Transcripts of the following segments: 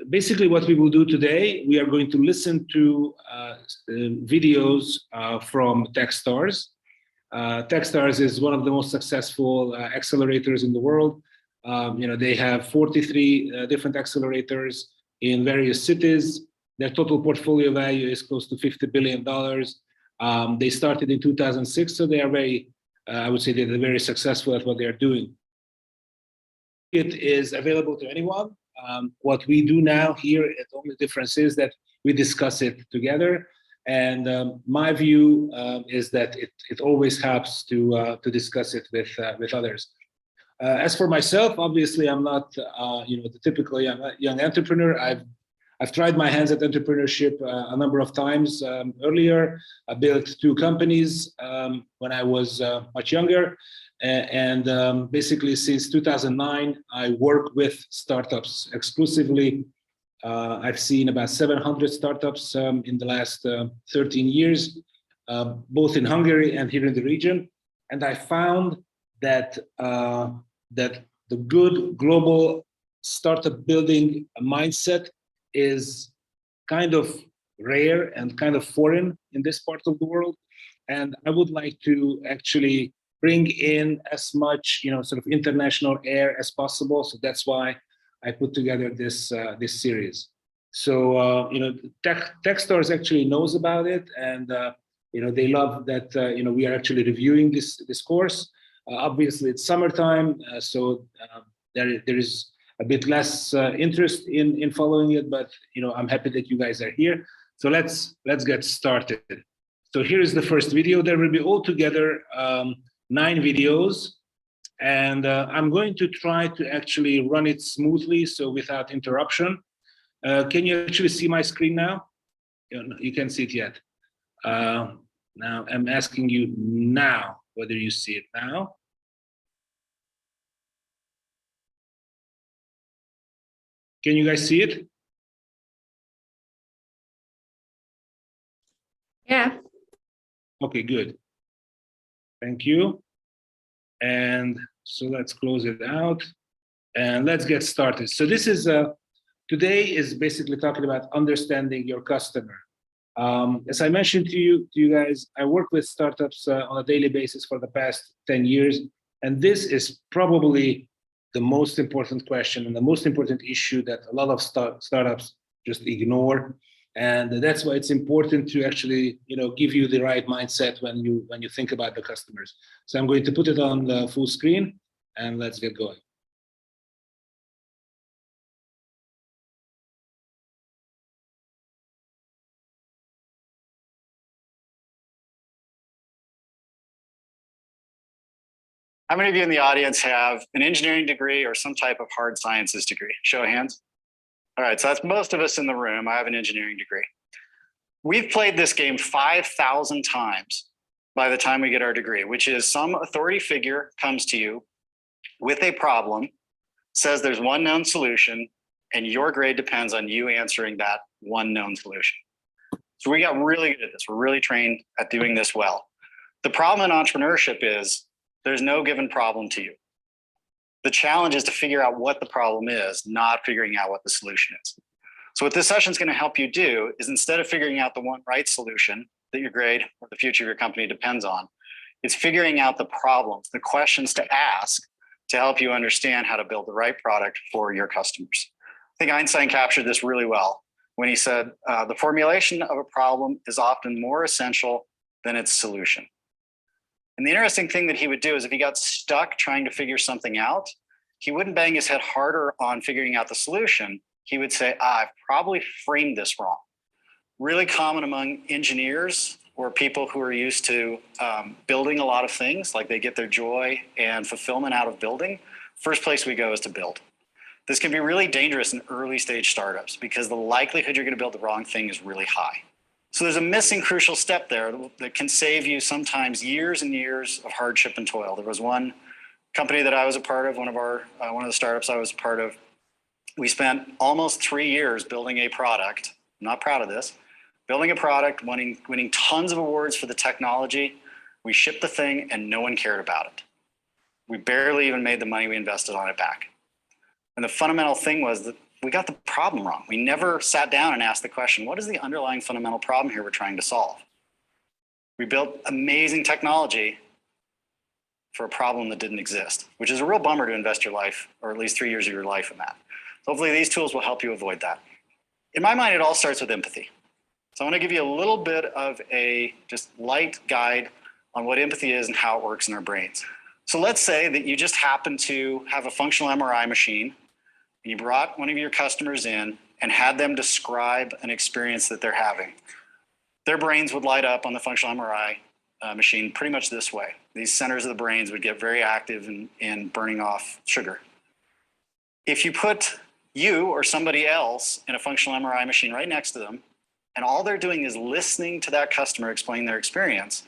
Basically, what we will do today, we are going to listen to videos from Techstars. Techstars is one of the most successful accelerators in the world. They have 43 different accelerators in various cities. Their total portfolio value is close to $50 billion. They started in 2006, so they are I would say they're very successful at what they are doing. It is available to anyone. What we do now here, the only difference is that we discuss it together. And my view is that it always helps to discuss it with others. As for myself, obviously, I'm not the typical young entrepreneur. I've tried my hands at entrepreneurship a number of times earlier. I built 2 companies when I was much younger. And basically, since 2009, I work with startups exclusively. I've seen about 700 startups in the last 13 years, both in Hungary and here in the region. And I found that the good global startup building mindset is kind of rare and kind of foreign in this part of the world. And I would like to actually bring in as much, sort of international air as possible. So that's why I put together this series. So Techstars actually knows about it, and they love that we are actually reviewing this course. Obviously, it's summertime, so there is a bit less interest in following it, but I'm happy that you guys are here. So let's get started. So here is the first video. There will be altogether 9 videos, and I'm going to try to actually run it smoothly, so without interruption. Can you actually see my screen now? You can't see it yet. Now I'm asking you now whether you see it now. Can you guys see it? Yeah. Okay, good. Thank you. And so let's close it out and let's get started. So this is today is basically talking about understanding your customer. As I mentioned to you guys, I work with startups on a daily basis for the past 10 years, and this is probably the most important question and the most important issue that a lot of startups just ignore. And that's why it's important to actually, give you the right mindset when you think about the customers. So I'm going to put it on the full screen, and let's get going. How many of you in the audience have an engineering degree or some type of hard sciences degree? Show of hands. All right, so that's most of us in the room. I have an engineering degree. We've played this game 5,000 times by the time we get our degree, which is some authority figure comes to you with a problem, says there's one known solution, and your grade depends on you answering that one known solution. So we got really good at this. We're really trained at doing this well. The problem in entrepreneurship is there's no given problem to you. The challenge is to figure out what the problem is, not figuring out what the solution is. So what this session is going to help you do is, instead of figuring out the one right solution that your grade or the future of your company depends on, it's figuring out the problems, the questions to ask to help you understand how to build the right product for your customers. I think Einstein captured this really well when he said, the formulation of a problem is often more essential than its solution. And the interesting thing that he would do is, if he got stuck trying to figure something out, he wouldn't bang his head harder on figuring out the solution. He would say, I've probably framed this wrong. Really common among engineers or people who are used to building a lot of things, like they get their joy and fulfillment out of building. First place we go is to build. This can be really dangerous in early stage startups because the likelihood you're going to build the wrong thing is really high. So there's a missing crucial step there that can save you sometimes years and years of hardship and toil. There was one company that I was a part of, one of the startups I was a part of. We spent almost 3 years building a product. I'm not proud of this. Building a product, winning tons of awards for the technology. We shipped the thing and no one cared about it. We barely even made the money we invested on it back. And the fundamental thing was that we got the problem wrong. We never sat down and asked the question, what is the underlying fundamental problem here we're trying to solve? We built amazing technology for a problem that didn't exist, which is a real bummer to invest your life, or at least 3 years of your life in that. So hopefully these tools will help you avoid that. In my mind, it all starts with empathy. So I want to give you a little bit of a just light guide on what empathy is and how it works in our brains. So let's say that you just happen to have a functional MRI machine. You brought one of your customers in and had them describe an experience that they're having. Their brains would light up on the functional MRI machine pretty much this way. These centers of the brains would get very active in burning off sugar. If you put you or somebody else in a functional MRI machine right next to them, and all they're doing is listening to that customer explain their experience,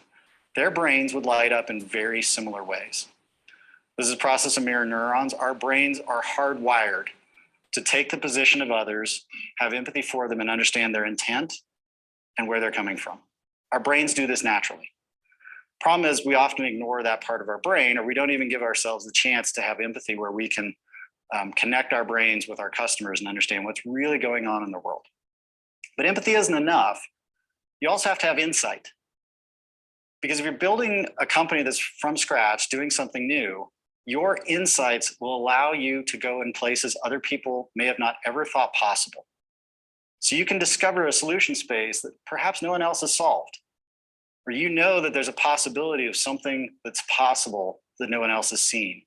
their brains would light up in very similar ways. This is a process of mirror neurons. Our brains are hardwired to take the position of others, have empathy for them, and understand their intent and where they're coming from. Our brains do this naturally. Problem is, we often ignore that part of our brain, or we don't even give ourselves the chance to have empathy where we can connect our brains with our customers and understand what's really going on in the world. But empathy isn't enough. You also have to have insight. Because if you're building a company that's from scratch, doing something new, your insights will allow you to go in places other people may have not ever thought possible. So you can discover a solution space that perhaps no one else has solved, or you know that there's a possibility of something that's possible that no one else has seen,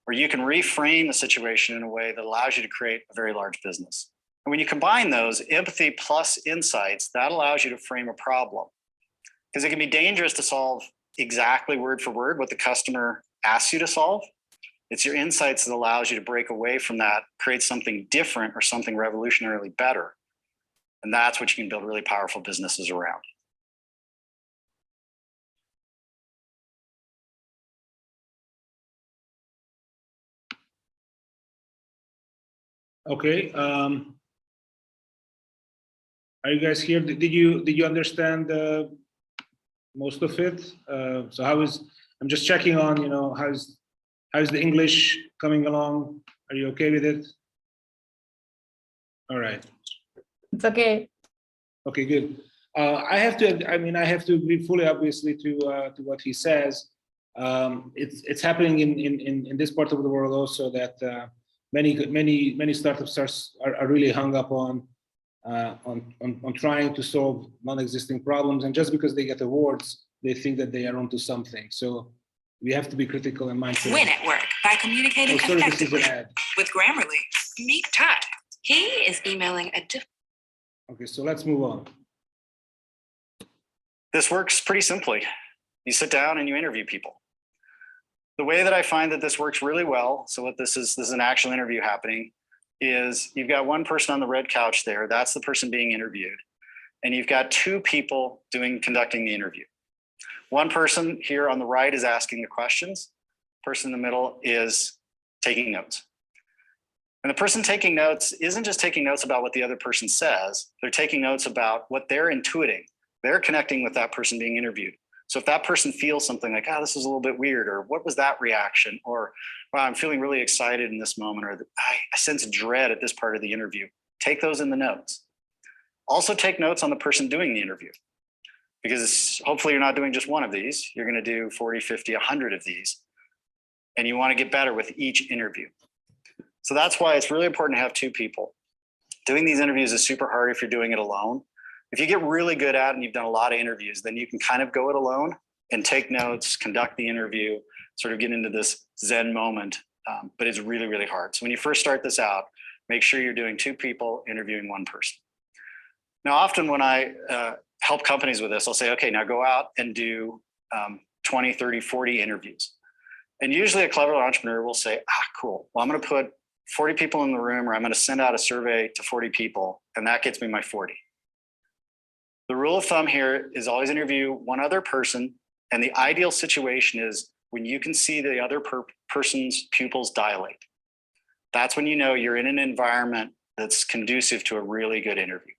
or you can reframe the situation in a way that allows you to create a very large business. And when you combine those, empathy plus insights, that allows you to frame a problem. Because it can be dangerous to solve exactly word for word what the customer asks you to solve. It's your insights that allows you to break away from that, create something different or something revolutionarily better. And that's what you can build really powerful businesses around. Okay. Are you guys here? Did you understand most of it? So I'm just checking on, how's the English coming along? Are you okay with it? All right. It's okay. Okay, good. I have to agree fully, obviously, to what he says. It's happening in this part of the world also that many startups are really hung up on trying to solve non-existing problems, and just because they get awards, they think that they are onto something. So we have to be critical and mindful. Win at work by communicating effectively with Grammarly. Meet Todd. He is emailing a Okay, so let's move on. This works pretty simply. You sit down and you interview people. The way that I find that this works really well, so what this is an actual interview happening, is you've got one person on the red couch there, that's the person being interviewed. And you've got two people conducting the interview. One person here on the right is asking the questions. The person in the middle is taking notes. And the person taking notes isn't just taking notes about what the other person says, they're taking notes about what they're intuiting. They're connecting with that person being interviewed. So if that person feels something like, this is a little bit weird, or what was that reaction? Or, wow, I'm feeling really excited in this moment, or I sense dread at this part of the interview. Take those in the notes. Also take notes on the person doing the interview, because hopefully you're not doing just one of these. You're going to do 40, 50, 100 of these. And you want to get better with each interview. So that's why it's really important to have two people. Doing these interviews is super hard if you're doing it alone. If you get really good at it and you've done a lot of interviews, then you can kind of go it alone and take notes, conduct the interview, sort of get into this Zen moment. But it's really, really hard. So when you first start this out, make sure you're doing two people interviewing one person. Now, often when I help companies with this, I'll say, okay, now go out and do 20, 30, 40 interviews. And usually a clever entrepreneur will say, cool. Well, I'm going to put 40 people in the room, or I'm going to send out a survey to 40 people, and that gets me my 40. The rule of thumb here is always interview one other person. And the ideal situation is when you can see the other person's pupils dilate. That's when you know you're in an environment that's conducive to a really good interview.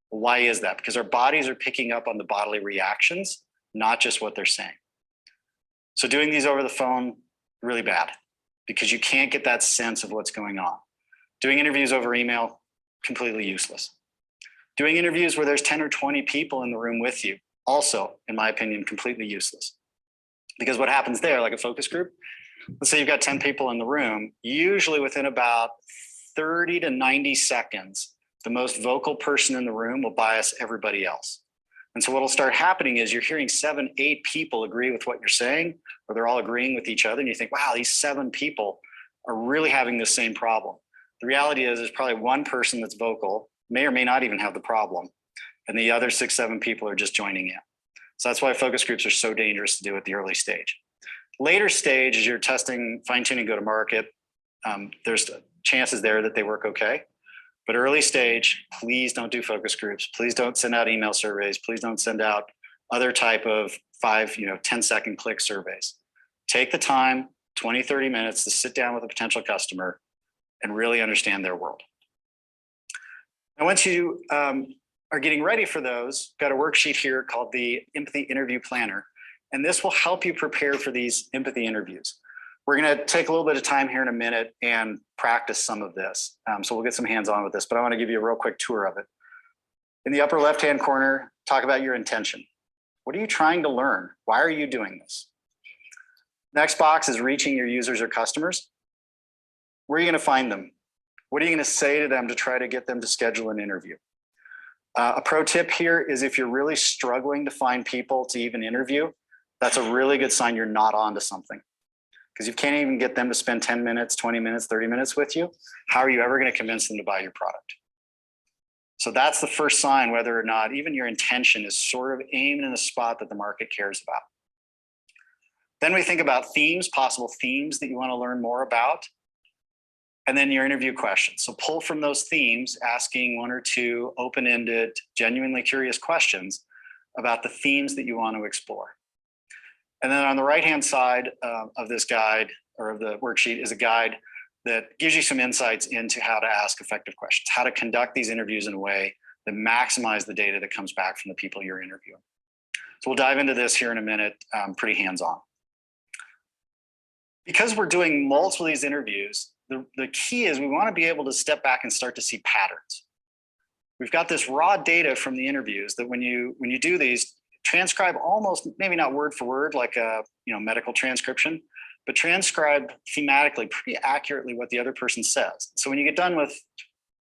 Why is that? Because our bodies are picking up on the bodily reactions, not just what they're saying. So doing these over the phone, really bad, because you can't get that sense of what's going on. Doing interviews over email, completely useless. Doing interviews where there's 10 or 20 people in the room with you, also, in my opinion, completely useless. Because what happens there, like a focus group, let's say you've got 10 people in the room, usually within about 30 to 90 seconds, the most vocal person in the room will bias everybody else. And so what'll start happening is you're hearing 7, 8 people agree with what you're saying, or they're all agreeing with each other. And you think, wow, these 7 people are really having the same problem. The reality is there's probably one person that's vocal, may or may not even have the problem. And the other 6, 7 people are just joining in. So that's why focus groups are so dangerous to do at the early stage. Later stage, as you're testing, fine-tuning, go to market, there's chances there that they work okay. But early stage, please don't do focus groups. Please don't send out email surveys. Please don't send out other type of 5, 10-second click surveys. Take the time, 20, 30 minutes to sit down with a potential customer and really understand their world. Now, once you are getting ready for those, got a worksheet here called the Empathy Interview Planner. And this will help you prepare for these empathy interviews. We're going to take a little bit of time here in a minute and practice some of this. So we'll get some hands-on with this, but I want to give you a real quick tour of it. In the upper left-hand corner, talk about your intention. What are you trying to learn? Why are you doing this? Next box is reaching your users or customers. Where are you going to find them? What are you going to say to them to try to get them to schedule an interview? A pro tip here is if you're really struggling to find people to even interview, that's a really good sign you're not onto something. Because you can't even get them to spend 10 minutes, 20 minutes, 30 minutes with you. How are you ever going to convince them to buy your product? So that's the first sign, whether or not even your intention is sort of aimed in a spot that the market cares about. Then we think about themes, possible themes that you want to learn more about. And then your interview questions. So pull from those themes, asking 1 or 2 open-ended, genuinely curious questions about the themes that you want to explore. And then on the right-hand side of this guide or of the worksheet is a guide that gives you some insights into how to ask effective questions, how to conduct these interviews in a way that maximize the data that comes back from the people you're interviewing. So we'll dive into this here in a minute, pretty hands-on. Because we're doing multiple of these interviews, the key is we want to be able to step back and start to see patterns. We've got this raw data from the interviews that when you do these, transcribe almost, maybe not word for word like a medical transcription, but transcribe thematically pretty accurately what the other person says. So when you get done with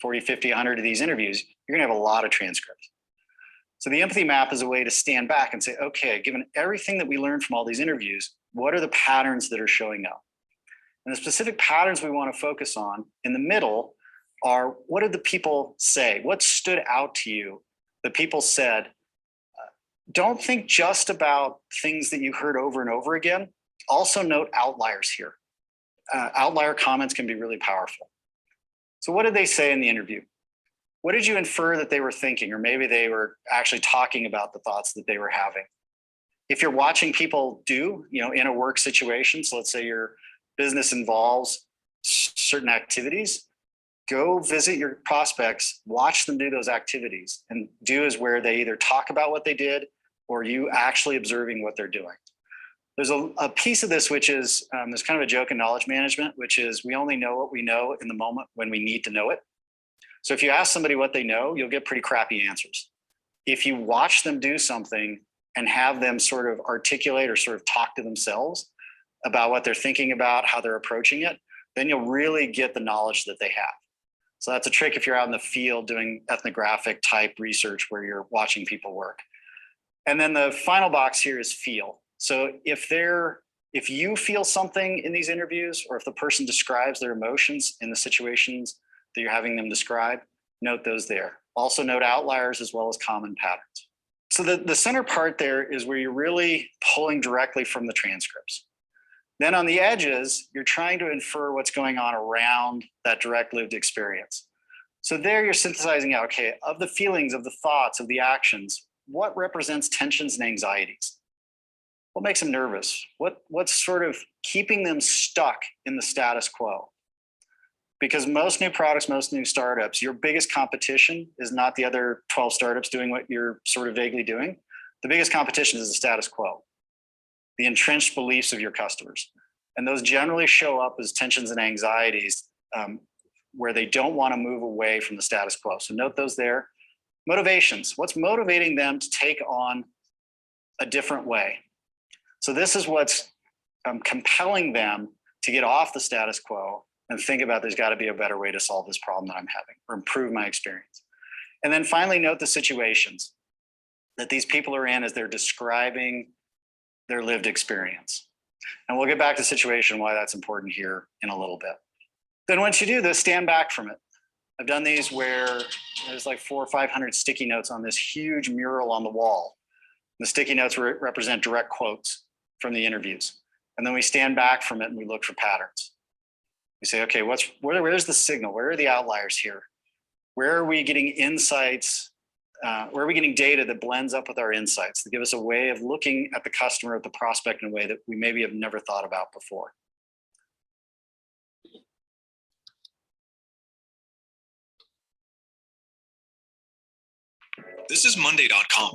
40, 50, 100 of these interviews, you're gonna have a lot of transcripts. So the empathy map is a way to stand back and say, okay, given everything that we learned from all these interviews, what are the patterns that are showing up? And the specific patterns we want to focus on in the middle are, what did the people say? What stood out to you? The people said, don't think just about things that you heard over and over again. Also note outliers here. Outlier comments can be really powerful. So what did they say in the interview? What did you infer that they were thinking? Or maybe they were actually talking about the thoughts that they were having. If you're watching people do, in a work situation, so let's say your business involves certain activities, go visit your prospects, watch them do those activities, and do is where they either talk about what they did or you actually observing what they're doing. There's a piece of this which is, there's kind of a joke in knowledge management, which is we only know what we know in the moment when we need to know it. So if you ask somebody what they know, you'll get pretty crappy answers. If you watch them do something and have them sort of articulate or sort of talk to themselves about what they're thinking about, how they're approaching it, then you'll really get the knowledge that they have. So that's a trick if you're out in the field doing ethnographic type research where you're watching people work. And then the final box here is feel. So if you feel something in these interviews, or if the person describes their emotions in the situations that you're having them describe, note those there. Also note outliers as well as common patterns. So the center part there is where you're really pulling directly from the transcripts. Then on the edges, you're trying to infer what's going on around that direct lived experience. So there you're synthesizing out, okay, of the feelings, of the thoughts, of the actions, what represents tensions and anxieties? What makes them nervous? What's sort of keeping them stuck in the status quo? Because most new products, most new startups, your biggest competition is not the other 12 startups doing what you're sort of vaguely doing. The biggest competition is the status quo, the entrenched beliefs of your customers. And those generally show up as tensions and anxieties where they don't want to move away from the status quo. So note those there. Motivations. What's motivating them to take on a different way? So this is what's compelling them to get off the status quo and think about there's got to be a better way to solve this problem that I'm having or improve my experience. And then finally, note the situations that these people are in as they're describing their lived experience. And we'll get back to the situation, why that's important here in a little bit. Then once you do this, stand back from it. I've done these where there's like 400 or 500 sticky notes on this huge mural on the wall. The sticky notes represent direct quotes from the interviews. And then we stand back from it and we look for patterns. We say, okay, where's the signal? Where are the outliers here? Where are we getting insights? Where are we getting data that blends up with our insights to give us a way of looking at the customer, at the prospect in a way that we maybe have never thought about before? This is Monday.com.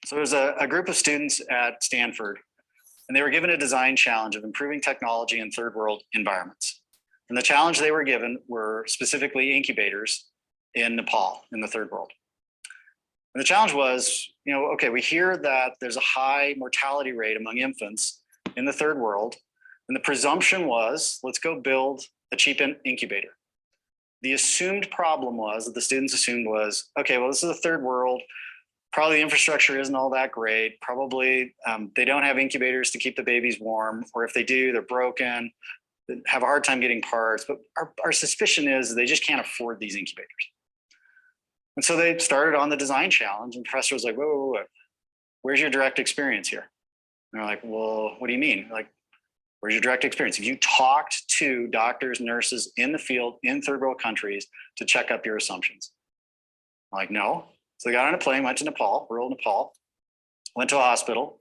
So there's a group of students at Stanford, and they were given a design challenge of improving technology in third world environments. And the challenge they were given were specifically incubators in Nepal, in the third world. And the challenge was, okay, we hear that there's a high mortality rate among infants in the third world. And the presumption was, let's go build a cheap incubator. The assumed problem was, that the students assumed was, okay, well, this is the third world. Probably the infrastructure isn't all that great. Probably they don't have incubators to keep the babies warm, or if they do, they're broken, they have a hard time getting parts. But our suspicion is they just can't afford these incubators. And so they started on the design challenge, and the professor was like, whoa, where's your direct experience here? And they're like, well, what do you mean? Like, where's your direct experience? Have you talked to doctors, nurses in the field in third world countries to check up your assumptions? I'm like, no. So they got on a plane, went to Nepal, rural Nepal, went to a hospital,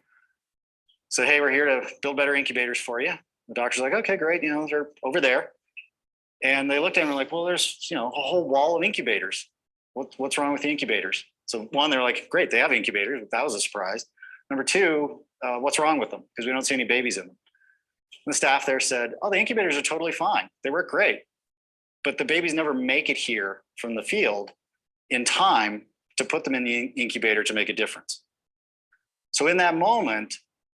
said, hey, we're here to build better incubators for you. The doctor's like, okay, great, they're over there. And they looked at him and were like, well, there's a whole wall of incubators. What's wrong with the incubators? So one, they're like, great, they have incubators, but that was a surprise. Number two, what's wrong with them? Because we don't see any babies in them. And the staff there said, oh, the incubators are totally fine. They work great. But the babies never make it here from the field in time to put them in the incubator to make a difference. So in that moment,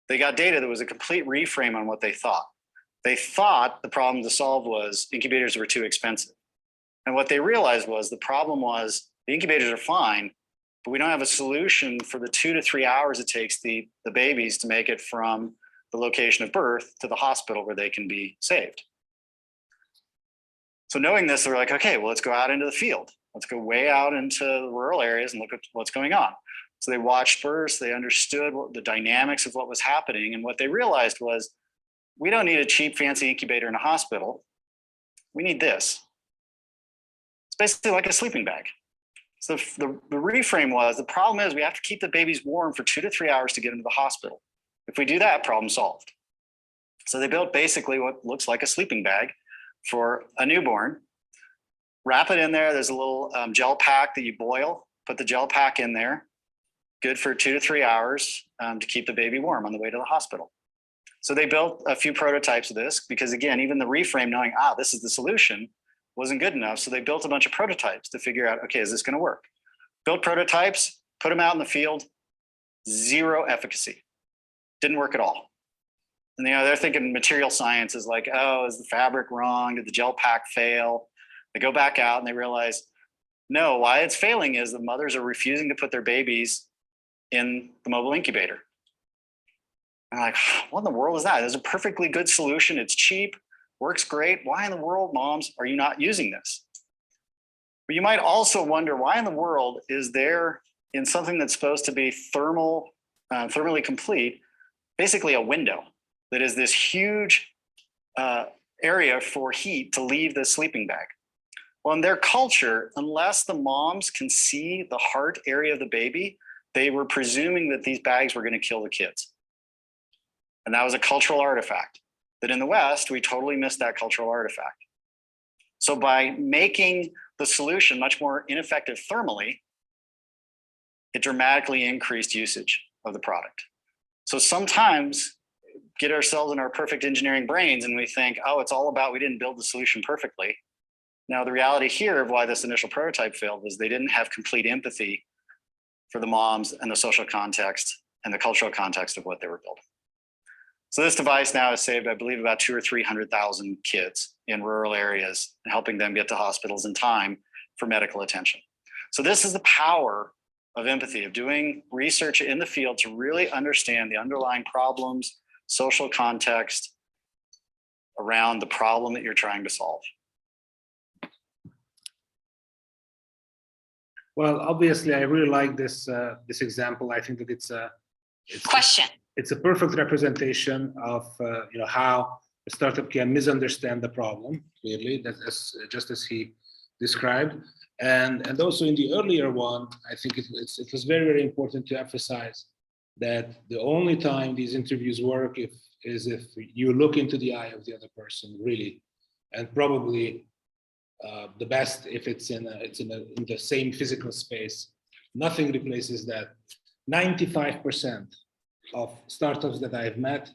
they got data that was a complete reframe on what they thought. They thought the problem to solve was incubators were too expensive. And what they realized was the problem was the incubators are fine, but we don't have a solution for the 2 to 3 hours it takes the babies to make it from the location of birth to the hospital where they can be saved. So knowing this, they're like, okay, well, let's go out into the field. Let's go way out into the rural areas and look at what's going on. So they watched births, they understood the dynamics of what was happening. And what they realized was, we don't need a cheap, fancy incubator in a hospital. We need this. It's basically like a sleeping bag. So the reframe was, the problem is we have to keep the babies warm for 2 to 3 hours to get into the hospital. If we do that, problem solved. So they built basically what looks like a sleeping bag for a newborn. Wrap it in there. There's a little gel pack that you boil. Put the gel pack in there. Good for 2 to 3 hours to keep the baby warm on the way to the hospital. So they built a few prototypes of this because, again, even the reframe knowing, this is the solution wasn't good enough. So they built a bunch of prototypes to figure out, okay, is this going to work? Built prototypes, put them out in the field, zero efficacy. Didn't work at all. And they're thinking material science is like, oh, is the fabric wrong? Did the gel pack fail? They go back out and they realize, no, why it's failing is the mothers are refusing to put their babies in the mobile incubator. And I'm like, what in the world is that? There's a perfectly good solution. It's cheap, works great. Why in the world, moms, are you not using this? But you might also wonder, why in the world is there, in something that's supposed to be thermally complete, basically a window that is this huge area for heat to leave the sleeping bag? Well, in their culture, unless the moms can see the heart area of the baby, they were presuming that these bags were going to kill the kids. And that was a cultural artifact that in the West, we totally missed that cultural artifact. So by making the solution much more ineffective thermally, it dramatically increased usage of the product. So sometimes get ourselves in our perfect engineering brains and we think, oh, it's all about we didn't build the solution perfectly. Now, the reality here of why this initial prototype failed was they didn't have complete empathy for the moms and the social context and the cultural context of what they were building. So this device now has saved, I believe, about 200,000 or 300,000 kids in rural areas and helping them get to hospitals in time for medical attention. So this is the power of empathy, of doing research in the field to really understand the underlying problems, social context around the problem that you're trying to solve. Well, obviously, I really like this this example. I think that it's a perfect representation of how a startup can misunderstand the problem clearly, just as he described, and also in the earlier one, I think it was very, very important to emphasize that the only time these interviews work is if you look into the eye of the other person really, and probably. The best if it's in the same physical space. Nothing replaces that. 95% of startups that I've met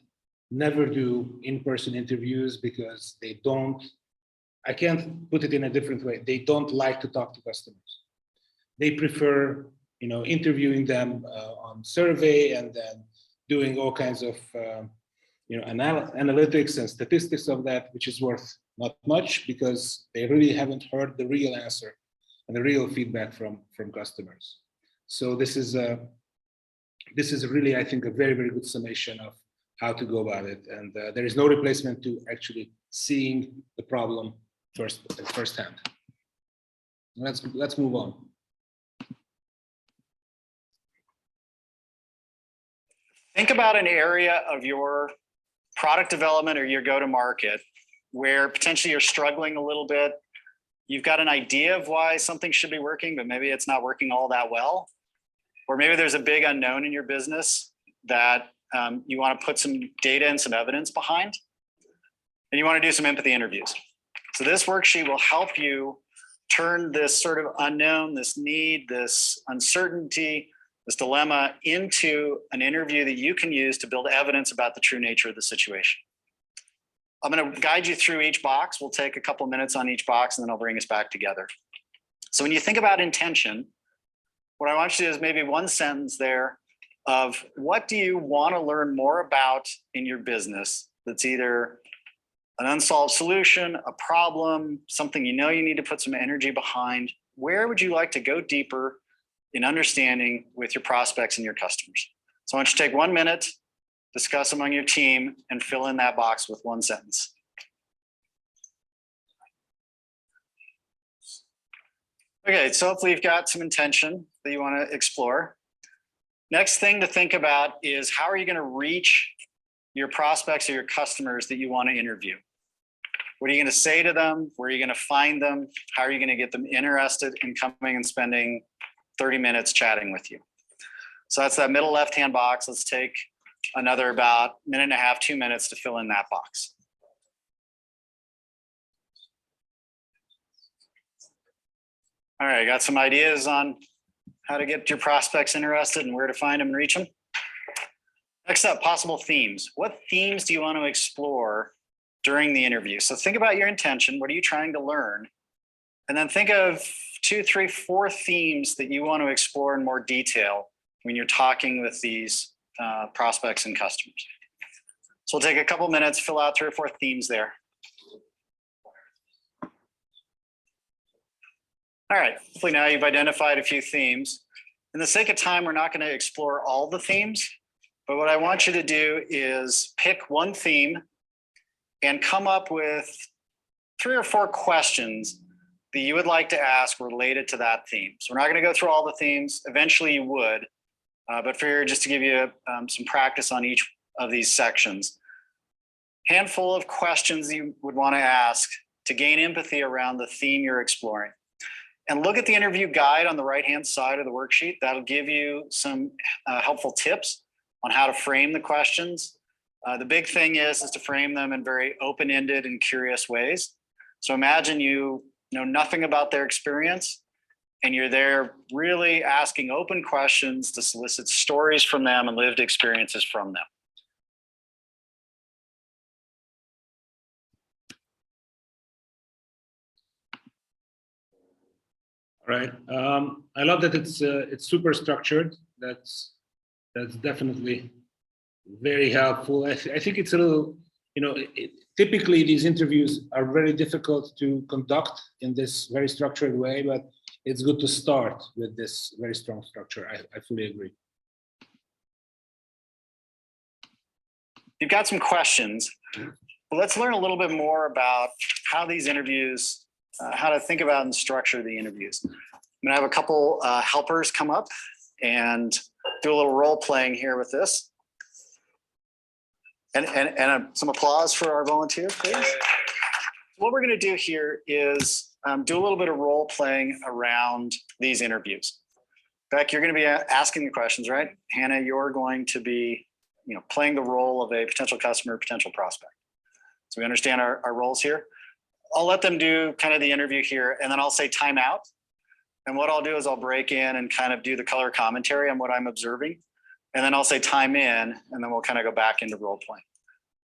never do in-person interviews because they don't. I can't put it in a different way. They don't like to talk to customers. They prefer, interviewing them on survey and then doing all kinds of, analytics and statistics of that, which is worth not much because they really haven't heard the real answer and the real feedback from customers. So this is really, I think, a very, very good summation of how to go about it. And there is no replacement to actually seeing the problem firsthand. Let's move on. Think about an area of your product development or your go-to-market where potentially you're struggling a little bit. You've got an idea of why something should be working, but maybe it's not working all that well. Or maybe there's a big unknown in your business that you want to put some data and some evidence behind, and you want to do some empathy interviews. So this worksheet will help you turn this sort of unknown, this need, this uncertainty, this dilemma into an interview that you can use to build evidence about the true nature of the situation. I'm going to guide you through each box. We'll take a couple minutes on each box and then I'll bring us back together. So when you think about intention, what I want you to do is maybe one sentence there of what do you want to learn more about in your business that's either an unsolved solution, a problem, something you need to put some energy behind. Where would you like to go deeper in understanding with your prospects and your customers? So I want you to take 1 minute, discuss among your team, and fill in that box with one sentence. Okay, so hopefully you've got some intention that you want to explore. Next thing to think about is how are you going to reach your prospects or your customers that you want to interview? What are you going to say to them? Where are you going to find them? How are you going to get them interested in coming and spending 30 minutes chatting with you? So that's that middle left-hand box. Let's take another about 1.5 minutes, 2 minutes to fill in that box. All right, got some ideas on how to get your prospects interested and where to find them and reach them? Next up, possible themes. What themes do you want to explore during the interview? So think about your intention. What are you trying to learn? And then think of 2, 3, 4 themes that you want to explore in more detail when you're talking with these prospects and customers. So we'll take a couple minutes, fill out 3 or 4 themes there. All right, hopefully now you've identified a few themes. In the sake of time, we're not going to explore all the themes, but what I want you to do is pick one theme and come up with 3 or 4 questions that you would like to ask related to that theme. So we're not going to go through all the themes. Eventually you would, but just to give you some practice on each of these sections. Handful of questions you would want to ask to gain empathy around the theme you're exploring. And look at the interview guide on the right-hand side of the worksheet. That'll give you some helpful tips on how to frame the questions. The big thing is to frame them in very open-ended and curious ways. So imagine you know nothing about their experience, and you're there really asking open questions to solicit stories from them and lived experiences from them. Right. I love that it's super structured. That's definitely very helpful. I think it's a little, typically these interviews are very difficult to conduct in this very structured way, but it's good to start with this very strong structure. I fully agree. You've got some questions, but let's learn a little bit more about how these interviews, how to think about and structure the interviews. I'm gonna have a couple helpers come up and do a little role playing here with this. And some applause for our volunteers, please. What we're gonna do here is do a little bit of role playing around these interviews. Beck, you're gonna be asking the questions, right? Hannah, you're going to be playing the role of a potential customer, potential prospect. So we understand our roles here. I'll let them do kind of the interview here, and then I'll say time out. And what I'll do is I'll break in and kind of do the color commentary on what I'm observing. And then I'll say time in, and then we'll kind of go back into role playing.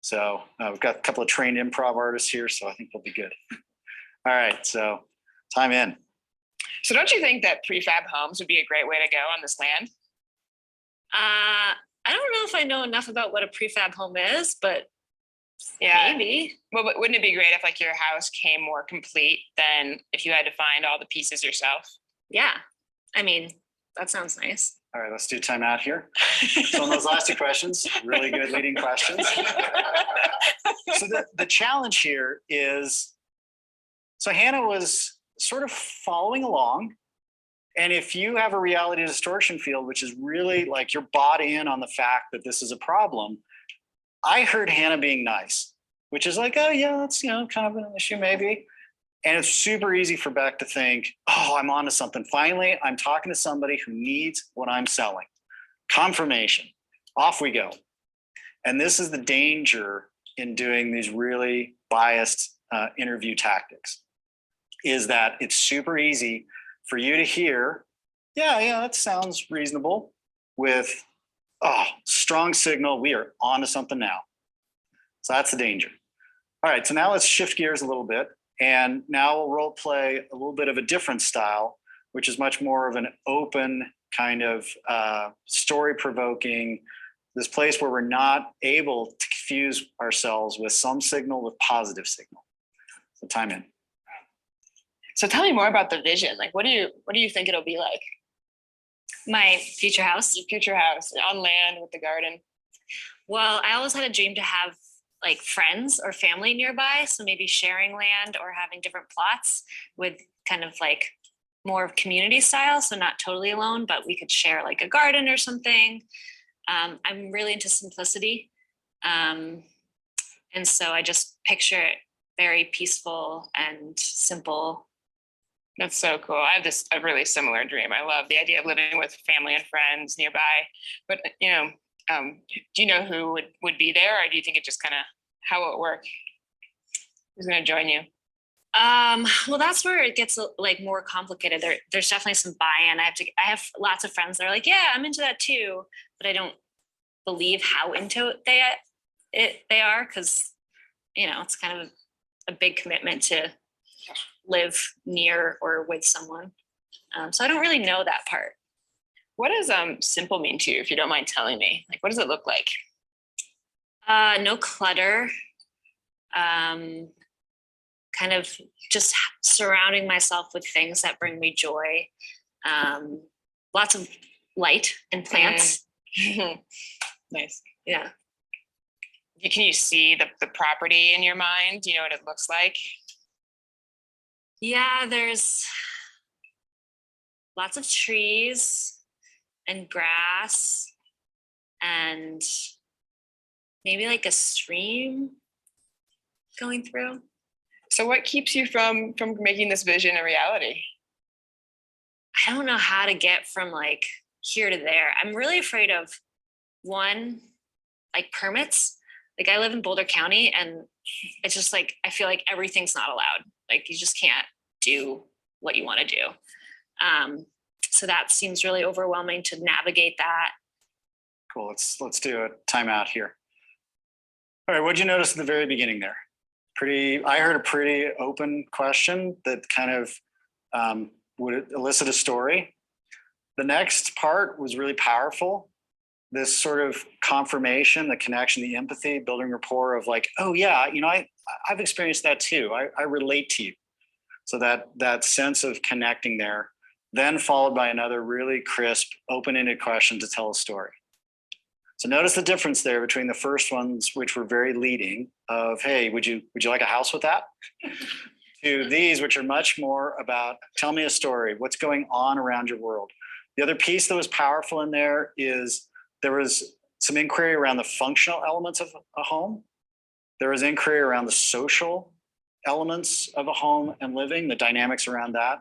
So we've got a couple of trained improv artists here, so I think we'll be good. All right, so time in. So don't you think that prefab homes would be a great way to go on this land? I don't know if I know enough about what a prefab home is, but Yeah. maybe. Well, but wouldn't it be great if like your house came more complete than if you had to find all the pieces yourself? Yeah. I mean, that sounds nice. All right, let's do time out here. So on those last two questions, really good leading questions. So the challenge here is, so Hannah was sort of following along. And if you have a reality distortion field, which is really like you're bought in on the fact that this is a problem, I heard Hannah being nice, which is like, oh yeah, that's kind of an issue maybe. And it's super easy for Beck to think, oh, I'm onto something. Finally, I'm talking to somebody who needs what I'm selling. Confirmation. Off we go. And this is the danger in doing these really biased interview tactics, is that it's super easy for you to hear, yeah, that sounds reasonable, with, oh, strong signal, we are on to something now. So that's the danger. All right, so now let's shift gears a little bit. And now we'll role play a little bit of a different style, which is much more of an open kind of story-provoking, this place where we're not able to confuse ourselves with some signal with positive signal. So time in. So tell me more about the vision. Like, what do you think it'll be like? My future house. Your future house on land with the garden. Well, I always had a dream to have like friends or family nearby. So maybe sharing land or having different plots with kind of like more of community style. So not totally alone, but we could share like a garden or something. I'm really into simplicity. And so I just picture it very peaceful and simple. That's so cool. I have a really similar dream. I love the idea of living with family and friends nearby. But do you know who would be there, or do you think it just kind of how will it work? Who's going to join you? Well, that's where it gets like more complicated. There's definitely some buy-in. I have lots of friends that are like, yeah, I'm into that too, but I don't believe how into it they are, because it's kind of a big commitment to live near or with someone. So I don't really know that part. What does simple mean to you, if you don't mind telling me? Like, what does it look like? No clutter. Kind of just surrounding myself with things that bring me joy. Lots of light and plants. Nice. Yeah. Can you see the property in your mind? Do you know what it looks like? Yeah, there's lots of trees and grass and maybe like a stream going through. So what keeps you from making this vision a reality? I don't know how to get from like here to there. I'm really afraid of one, like permits. Like I live in Boulder County and it's just like, I feel like everything's not allowed. Like you just can't do what you want to do. So that seems really overwhelming to navigate that. Cool. Let's do a timeout here. All right. What'd you notice at the very beginning there? I heard a pretty open question that kind of would elicit a story. The next part was really powerful. This sort of confirmation, the connection, the empathy, building rapport of like, oh yeah, I've experienced that too. I relate to you. So that sense of connecting there, then followed by another really crisp, open-ended question to tell a story. So notice the difference there between the first ones, which were very leading of, hey, would you like a house with that? To these, which are much more about, tell me a story. What's going on around your world? The other piece that was powerful in there is there was some inquiry around the functional elements of a home. There was inquiry around the social elements of a home and living, the dynamics around that.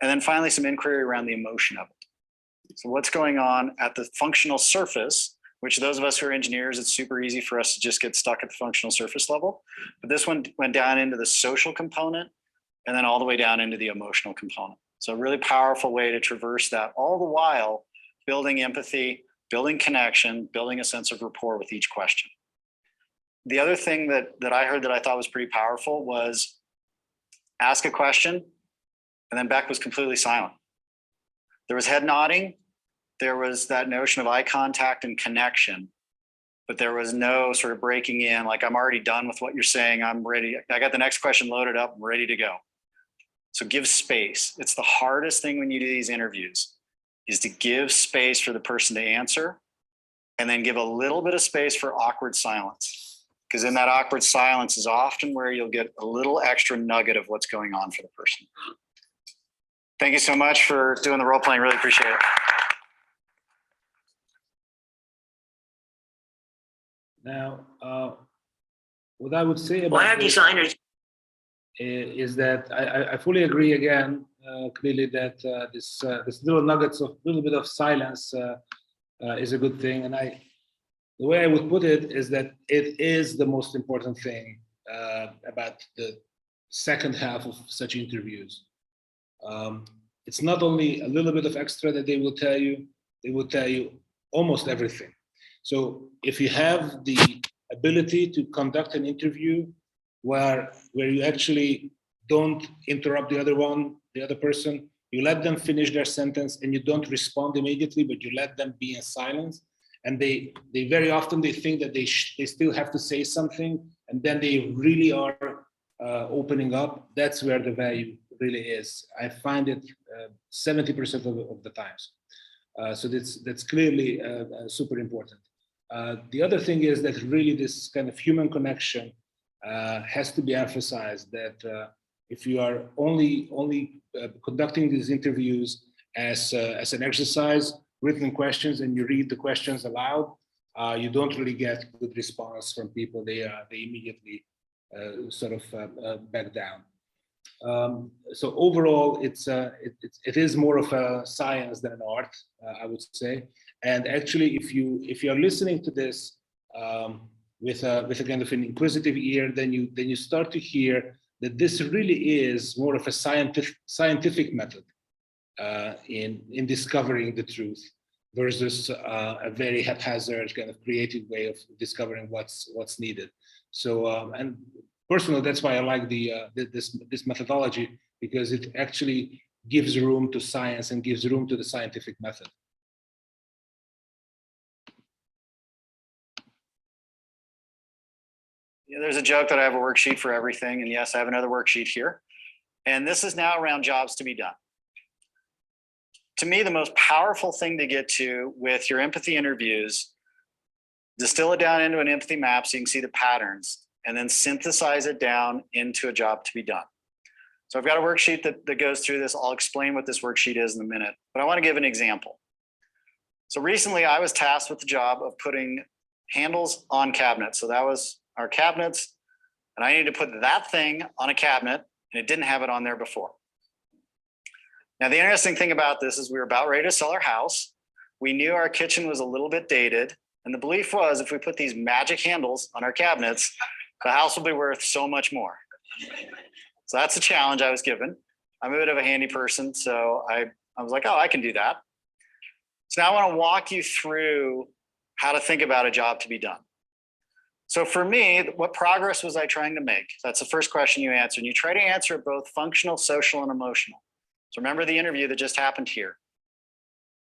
And then finally, some inquiry around the emotion of it. So what's going on at the functional surface, which those of us who are engineers, it's super easy for us to just get stuck at the functional surface level. But this one went down into the social component and then all the way down into the emotional component. So a really powerful way to traverse that, all the while building empathy, building connection, building a sense of rapport with each question. The other thing that I heard that I thought was pretty powerful was ask a question, and then Beck was completely silent. There was head nodding. There was that notion of eye contact and connection, but there was no sort of breaking in, like, I'm already done with what you're saying. I'm ready. I got the next question loaded up. I'm ready to go. So give space. It's the hardest thing when you do these interviews, is to give space for the person to answer, and then give a little bit of space for awkward silence. Because in that awkward silence is often where you'll get a little extra nugget of what's going on for the person. Thank you so much for doing the role playing. Really appreciate it. Now, what I would say about Why are designers? Is that I fully agree again, clearly that this little nuggets of little bit of silence is a good thing. And the way I would put it is that it is the most important thing about the second half of such interviews. It's not only a little bit of extra that they will tell you almost everything. So if you have the ability to conduct an interview where you actually don't interrupt the other person, you let them finish their sentence and you don't respond immediately, but you let them be in silence. And they very often they think that they still have to say something, and then they really are opening up. That's where the value really is. I find it 70% of the times. So that's clearly super important. The other thing is that really this kind of human connection has to be emphasized, that if you are only conducting these interviews as an exercise, written questions, and you read the questions aloud, you don't really get good response from people. They immediately sort of back down. So overall, it is more of a science than an art, I would say. And actually, if you are listening to this with a kind of an inquisitive ear, then you start to hear that this really is more of a scientific method in discovering the truth, versus a very haphazard kind of creative way of discovering what's needed. So and personally, that's why I like this methodology, because it actually gives room to science and gives room to the scientific method. Yeah, there's a joke that I have a worksheet for everything, and yes, I have another worksheet here. And this is now around jobs to be done. To me, the most powerful thing to get to with your empathy interviews, distill it down into an empathy map so you can see the patterns, and then synthesize it down into a job to be done. So I've got a worksheet that goes through this. I'll explain what this worksheet is in a minute, but I want to give an example. So recently I was tasked with the job of putting handles on cabinets. So that was our cabinets, and I needed to put that thing on a cabinet, and it didn't have it on there before. Now, the interesting thing about this is we were about ready to sell our house. We knew our kitchen was a little bit dated, and the belief was if we put these magic handles on our cabinets, the house will be worth so much more. So that's the challenge I was given. I'm a bit of a handy person, so I was like, oh, I can do that. So now I want to walk you through how to think about a job to be done. So for me, what progress was I trying to make? That's the first question you answer. And you try to answer it both functional, social, and emotional. So remember the interview that just happened here.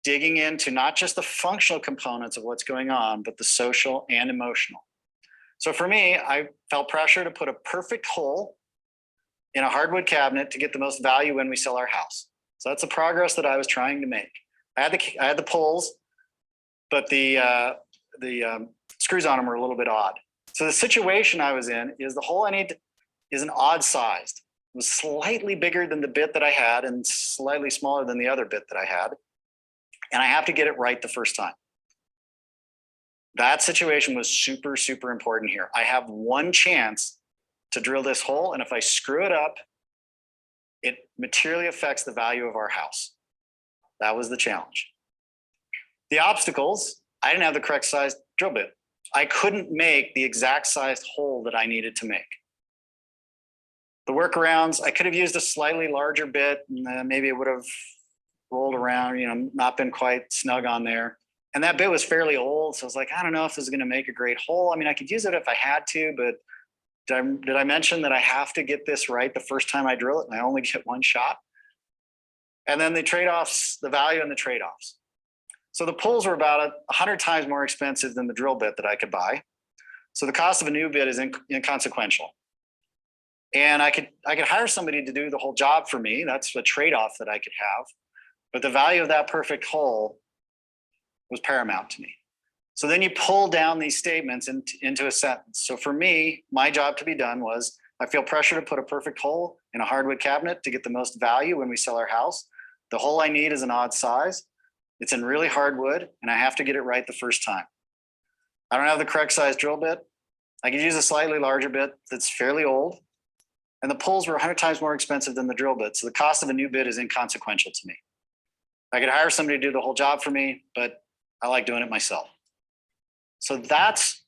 Digging into not just the functional components of what's going on, but the social and emotional. So for me, I felt pressure to put a perfect hole in a hardwood cabinet to get the most value when we sell our house. So that's the progress that I was trying to make. I had the pulls, but the screws on them were a little bit odd. So the situation I was in is the hole I need is an odd sized. It was slightly bigger than the bit that I had and slightly smaller than the other bit that I had. And I have to get it right the first time. That situation was super, super important here. I have one chance to drill this hole, and if I screw it up, it materially affects the value of our house. That was the challenge. The obstacles, I didn't have the correct size drill bit. I couldn't make the exact sized hole that I needed to make. The workarounds, I could have used a slightly larger bit, and maybe it would have rolled around, not been quite snug on there. And that bit was fairly old, so I was like, I don't know if this is gonna make a great hole. I mean, I could use it if I had to, but did I mention that I have to get this right the first time I drill it and I only get one shot? And then the trade-offs, the value and the trade-offs. So the pulls were about 100 times more expensive than the drill bit that I could buy. So the cost of a new bit is inconsequential. And I could hire somebody to do the whole job for me. That's a trade-off that I could have. But the value of that perfect hole was paramount to me. So then you pull down these statements into a sentence. So for me, my job to be done was, I feel pressure to put a perfect hole in a hardwood cabinet to get the most value when we sell our house. The hole I need is an odd size. It's in really hardwood, and I have to get it right the first time. I don't have the correct size drill bit. I could use a slightly larger bit that's fairly old. And the pulls were 100 times more expensive than the drill bit. So the cost of a new bit is inconsequential to me. I could hire somebody to do the whole job for me, but I like doing it myself. So that's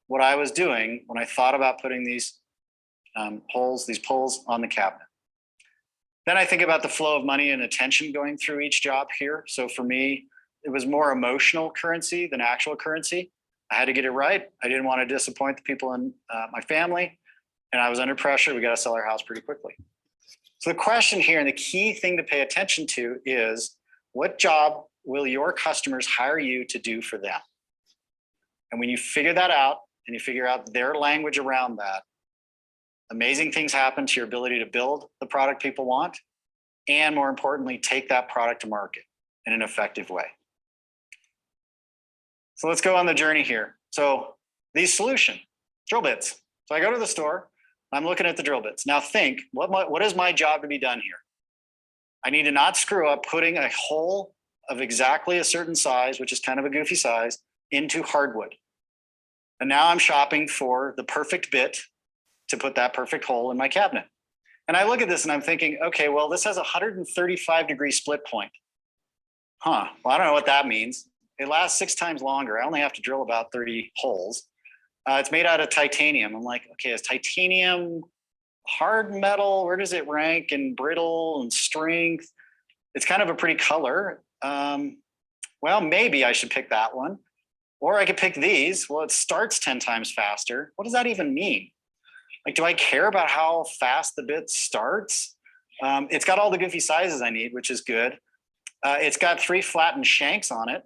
what I was doing when I thought about putting these pulls on the cabinet. Then I think about the flow of money and attention going through each job here. So for me, it was more emotional currency than actual currency. I had to get it right. I didn't want to disappoint the people in my family, and I was under pressure. We got to sell our house pretty quickly. So the question here, and the key thing to pay attention to, is what job will your customers hire you to do for them? And when you figure that out and you figure out their language around that, amazing things happen to your ability to build the product people want, and more importantly, take that product to market in an effective way. So let's go on the journey here. So these solution, drill bits. So I go to the store, I'm looking at the drill bits. Now think, what is my job to be done here? I need to not screw up putting a hole of exactly a certain size, which is kind of a goofy size, into hardwood. And now I'm shopping for the perfect bit to put that perfect hole in my cabinet. And I look at this and I'm thinking, okay, well, this has a 135-degree split point. Well, I don't know what that means. It lasts 6 times longer. I only have to drill about 30 holes. It's made out of titanium. I'm like, okay, is titanium hard metal? Where does it rank in brittle and strength? It's kind of a pretty color. Well, maybe I should pick that one. Or I could pick these. Well, it starts 10 times faster. What does that even mean? Like, do I care about how fast the bit starts? It's got all the goofy sizes I need, which is good. It's got 3 flattened shanks on it.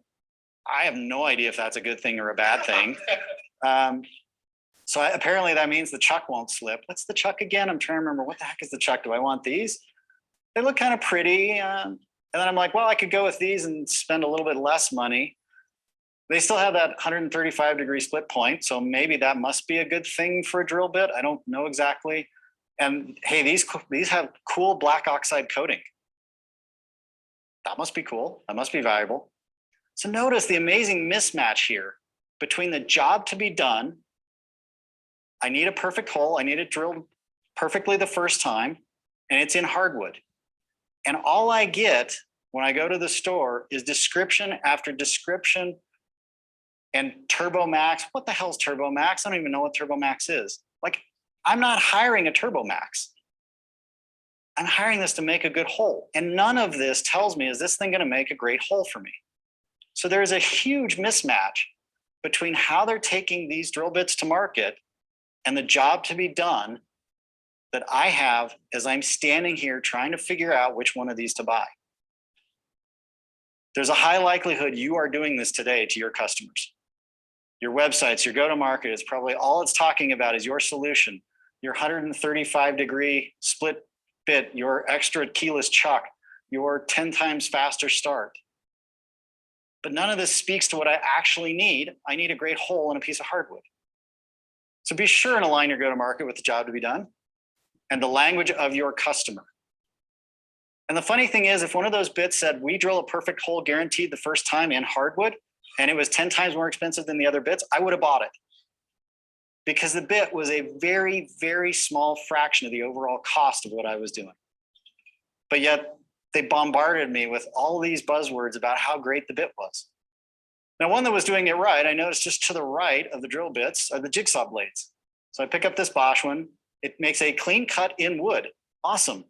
I have no idea if that's a good thing or a bad thing. Apparently that means the chuck won't slip. What's the chuck again? I'm trying to remember. What the heck is the chuck? Do I want these? They look kind of pretty. And then I'm like, well, I could go with these and spend a little bit less money. They still have that 135-degree split point. So maybe that must be a good thing for a drill bit. I don't know exactly. And hey, these have cool black oxide coating. That must be cool. That must be valuable. So notice the amazing mismatch here between the job to be done. I need a perfect hole. I need it drilled perfectly the first time, and it's in hardwood. And all I get when I go to the store is description after description and Turbo Max. What the hell's Turbo Max? I don't even know what Turbo Max is. Like, I'm not hiring a Turbo Max. I'm hiring this to make a good hole. And none of this tells me, is this thing going to make a great hole for me? So there's a huge mismatch between how they're taking these drill bits to market and the job to be done that I have as I'm standing here trying to figure out which one of these to buy. There's a high likelihood you are doing this today to your customers. Your websites, your go-to-market is probably all it's talking about is your solution, your 135-degree split bit, your extra keyless chuck, your 10 times faster start. But none of this speaks to what I actually need. I need a great hole in a piece of hardwood. So be sure and align your go-to-market with the job to be done and the language of your customer. And the funny thing is, if one of those bits said, we drill a perfect hole guaranteed the first time in hardwood, and it was 10 times more expensive than the other bits, I would have bought it. Because the bit was a very, very small fraction of the overall cost of what I was doing. But yet they bombarded me with all these buzzwords about how great the bit was. Now, one that was doing it right, I noticed just to the right of the drill bits are the Jigsaw Blades. So I pick up this Bosch one. It makes a clean cut in wood. Awesome.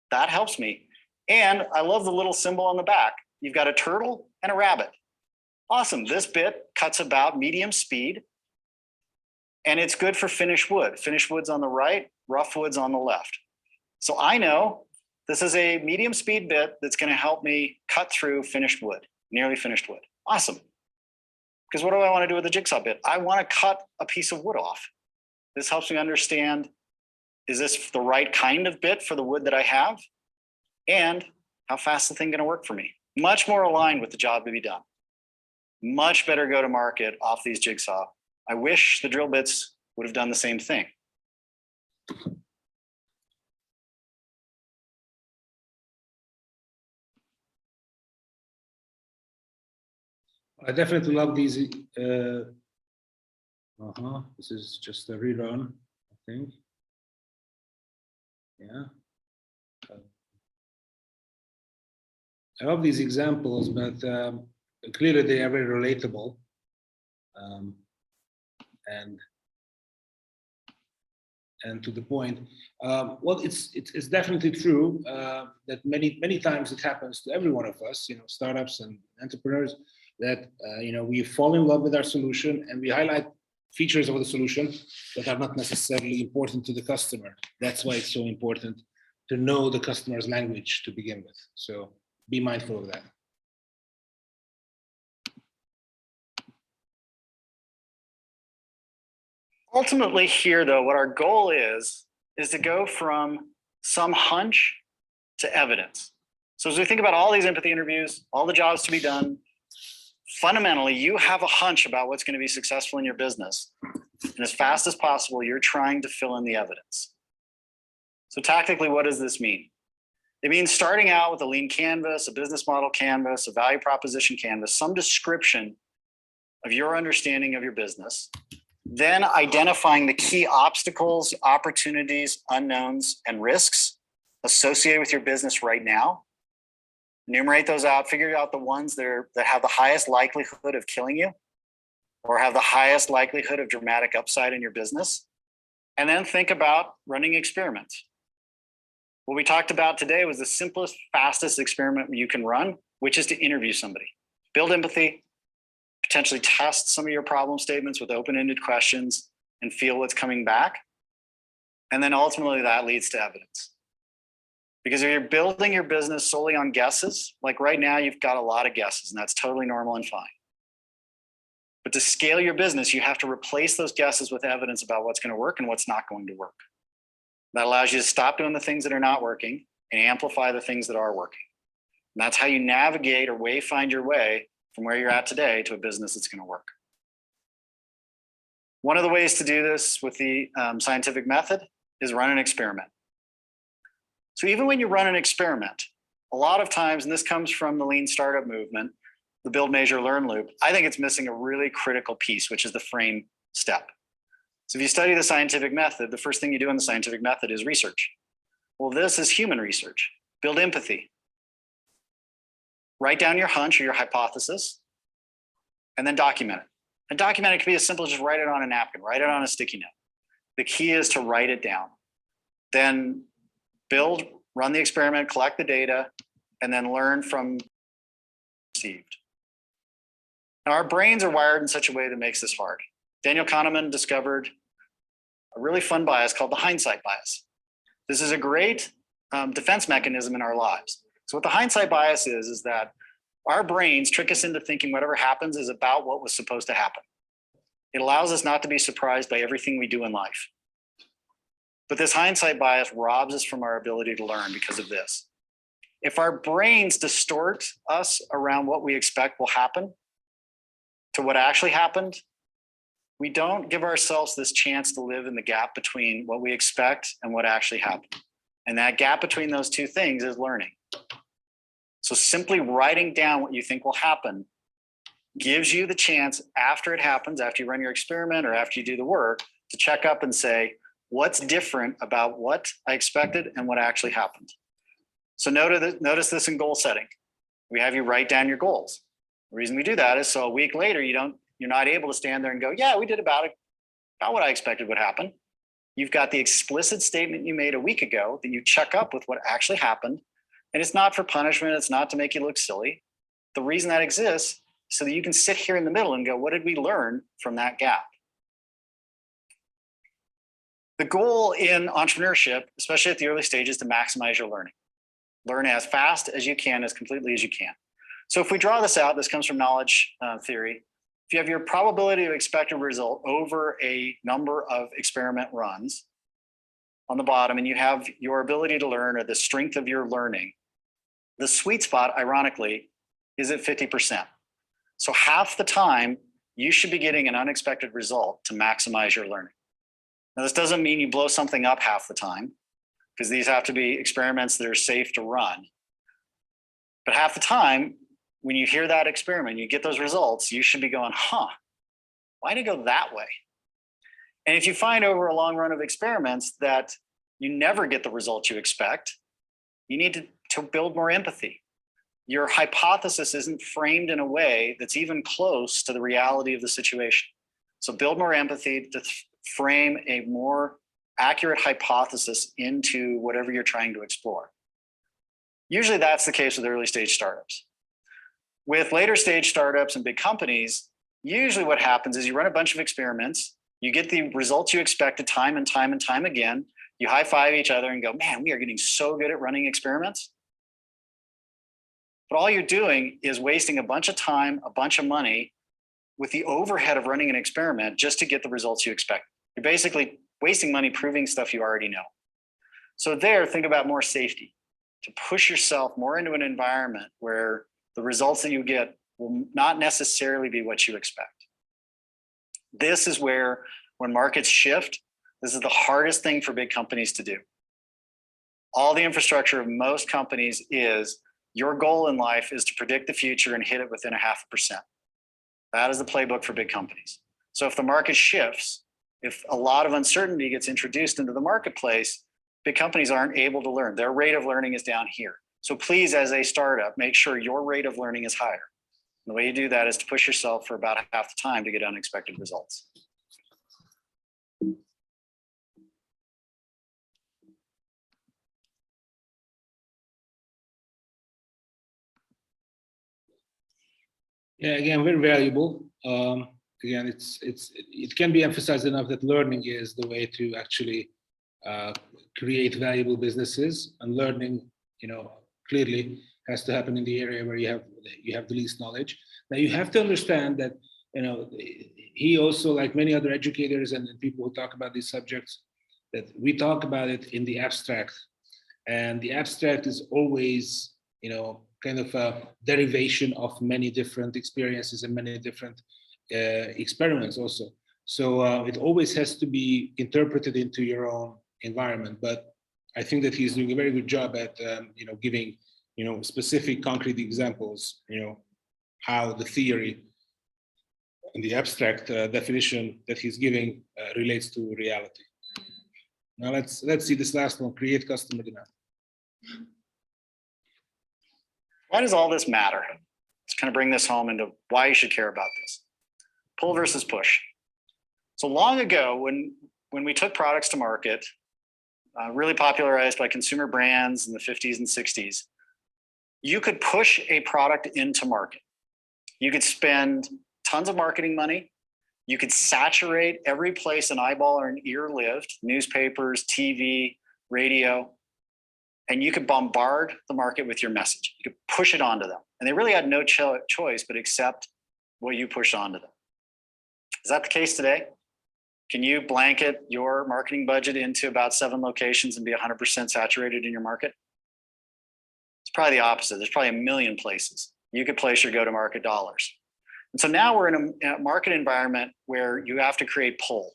That helps me. And I love the little symbol on the back. You've got a turtle and a rabbit. Awesome. This bit cuts about medium speed. And it's good for finished wood. Finished wood's on the right, rough wood's on the left. So I know this is a medium speed bit that's going to help me cut through finished wood, nearly finished wood. Awesome. Because what do I want to do with the jigsaw bit? I want to cut a piece of wood off. This helps me understand, is this the right kind of bit for the wood that I have? And how fast is the thing going to work for me? Much more aligned with the job to be done. Much better go to market off these jigsaw. I wish the drill bits would have done the same thing. I definitely love these. This is just a rerun, I think. Yeah. I love these examples, but clearly they are very relatable. And to the point. Well, it's definitely true that many times it happens to every one of us, startups and entrepreneurs, that we fall in love with our solution and we highlight features of the solution that are not necessarily important to the customer. That's why it's so important to know the customer's language to begin with. So be mindful of that. Ultimately here, though, what our goal is to go from some hunch to evidence. So as we think about all these empathy interviews, all the jobs to be done, fundamentally, you have a hunch about what's going to be successful in your business. And as fast as possible, you're trying to fill in the evidence. So tactically, what does this mean? It means starting out with a lean canvas, a business model canvas, a value proposition canvas, some description of your understanding of your business. Then identifying the key obstacles, opportunities, unknowns, and risks associated with your business right now. Enumerate those out, figure out the ones that have the highest likelihood of killing you or have the highest likelihood of dramatic upside in your business. And then think about running experiments. What we talked about today was the simplest, fastest experiment you can run, which is to interview somebody. Build empathy, potentially test some of your problem statements with open-ended questions and feel what's coming back. And then ultimately that leads to evidence. Because if you're building your business solely on guesses, like right now, you've got a lot of guesses and that's totally normal and fine. But to scale your business, you have to replace those guesses with evidence about what's going to work and what's not going to work. That allows you to stop doing the things that are not working and amplify the things that are working. And that's how you navigate or find your way from where you're at today to a business that's going to work. One of the ways to do this with the scientific method is run an experiment. So even when you run an experiment, a lot of times, and this comes from the lean startup movement, the build, measure, learn loop, I think it's missing a really critical piece, which is the frame step. So if you study the scientific method, the first thing you do in the scientific method is research. Well, this is human research. Build empathy. Write down your hunch or your hypothesis, and then document it. And document it can be as simple as just write it on a napkin, write it on a sticky note. The key is to write it down. Then build run the experiment, collect the data, and then learn from received. Now, our brains are wired in such a way that makes this hard. Daniel Kahneman discovered a really fun bias called the hindsight bias. This is a great defense mechanism in our lives. So what the hindsight bias is that our brains trick us into thinking whatever happens is about what was supposed to happen. It allows us not to be surprised by everything we do in life. But this hindsight bias robs us from our ability to learn because of this. If our brains distort us around what we expect will happen to what actually happened, we don't give ourselves this chance to live in the gap between what we expect and what actually happened. And that gap between those two things is learning. So simply writing down what you think will happen gives you the chance after it happens, after you run your experiment or after you do the work, to check up and say, what's different about what I expected and what actually happened? So notice this in goal setting. We have you write down your goals. The reason we do that is so a week later, you're not able to stand there and go, yeah, we did about what I expected would happen. You've got the explicit statement you made a week ago that you check up with what actually happened. And it's not for punishment. It's not to make you look silly. The reason that exists is so that you can sit here in the middle and go, what did we learn from that gap? The goal in entrepreneurship, especially at the early stages, is to maximize your learning. Learn as fast as you can, as completely as you can. So if we draw this out, this comes from knowledge theory. If you have your probability of expected result over a number of experiment runs on the bottom, and you have your ability to learn or the strength of your learning, the sweet spot, ironically, is at 50%. So half the time, you should be getting an unexpected result to maximize your learning. Now, this doesn't mean you blow something up half the time, because these have to be experiments that are safe to run. But half the time, when you hear that experiment, you get those results, you should be going, why did it go that way? And if you find over a long run of experiments that you never get the results you expect, you need to build more empathy. Your hypothesis isn't framed in a way that's even close to the reality of the situation. So build more empathy to frame a more accurate hypothesis into whatever you're trying to explore. Usually that's the case with early stage startups. With later stage startups and big companies, usually what happens is you run a bunch of experiments, you get the results you expected time and time and time again, you high five each other and go, man, we are getting so good at running experiments. But all you're doing is wasting a bunch of time, a bunch of money with the overhead of running an experiment just to get the results you expect. You're basically wasting money proving stuff you already know. So think about more safety, to push yourself more into an environment where the results that you get will not necessarily be what you expect. This is where, when markets shift, this is the hardest thing for big companies to do. All the infrastructure of most companies is your goal in life is to predict the future and hit it within 0.5%. That is the playbook for big companies. So if the market shifts, if a lot of uncertainty gets introduced into the marketplace, big companies aren't able to learn. Their rate of learning is down here. So please, as a startup, make sure your rate of learning is higher. And the way you do that is to push yourself for about half the time to get unexpected results. Yeah, again, very valuable. Again, it can be emphasized enough that learning is the way to actually create valuable businesses, and learning, clearly has to happen in the area where you have the least knowledge. Now you have to understand that, he also, like many other educators and people who talk about these subjects, that we talk about it in the abstract, and the abstract is always, kind of a derivation of many different experiences and many different experiments also. So it always has to be interpreted into your own environment. But I think that he's doing a very good job at, giving, specific concrete examples, how the theory and the abstract definition that he's giving relates to reality. Now let's see this last one, create customer demand. Why does all this matter? Let's kind of bring this home into why you should care about this. Pull versus push. So long ago, when we took products to market, really popularized by consumer brands in the 50s and 60s. You could push a product into market. You could spend tons of marketing money. You could saturate every place an eyeball or an ear lived, newspapers, TV, radio, and you could bombard the market with your message. You could push it onto them. And they really had no choice but accept what you pushed onto them. Is that the case today? Can you blanket your marketing budget into about 7 locations and be 100% saturated in your market? It's probably the opposite. There's probably a million places you could place your go-to-market dollars. And so now we're in a market environment where you have to create pull.